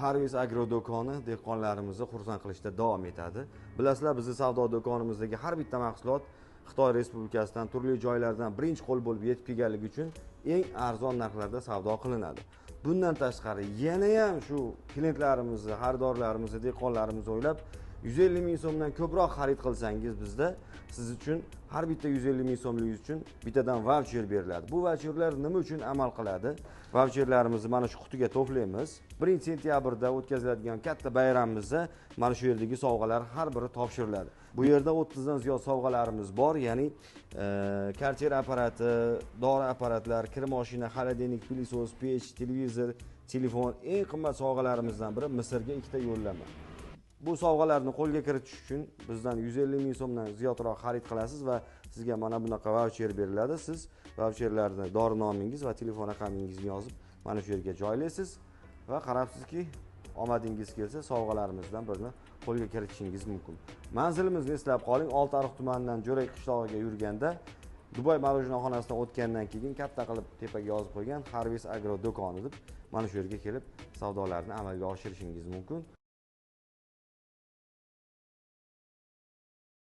Harvis Agro do'koni dehqonlarimizni xursand qilishda davom etadi. Bilasizlar, bizning savdo do'konimizdagi har bitta mahsulot Xitoy Respublikasidan, turli joylardan birinchi qo'l bo'lib yetib kelganligi uchun eng arzon narxlarda savdo qilinadi. Bundan tashqari yana ham shu klientlarimizni, xaridorlarimizni, dehqonlarimizni o'ylab 150 ming so'mdan ko'proq xarid qilsangiz bizda siz uchun har bitta 150 ming so'mlik uchun bittadan voucher beriladi. Bu voucherlar nima uchun amal qiladi? Voucherlarimizni mana shu qutiga to'playmiz. 1-sentyabrda o'tkaziladigan katta bayramimizda mana shu yerdagi sovg'alar har biri topshiriladi. Bu yerda 30 dan ziyod sovg'alarimiz bor, ya'ni karter apparati, dori apparatlar, kir mashina, xolodilnik, pilisos, pech, televizor, telefon, eng qimmat sovg'alarimizdan biri Misrga 2 ta yo'llanma. Bu sovg'alarni qo'lga kiritish uchun bizdan 150 ming so'mdan ziyodroq xarid qilasiz va sizga mana bunaqa voucher beriladi. Siz voucherlarni dori nomingiz va telefon raqamingizni yozib mana shu yerga joylaysiz va qarabsizki, omadingiz kelsa sovg'alarimizdan birini qo'lga kiritishingiz mumkin. Manzilimizni eslab qoling. Oltiariq tumanidan Jo'rak qishlog'iga yurganda Dubay marojnoxonasidan o'tgandan keyin katta qilib tepaga yozib qo'ygan Harvis Agro do'koni deb mana shu yerga kelib savdolarni amalga oshirishingiz mumkin.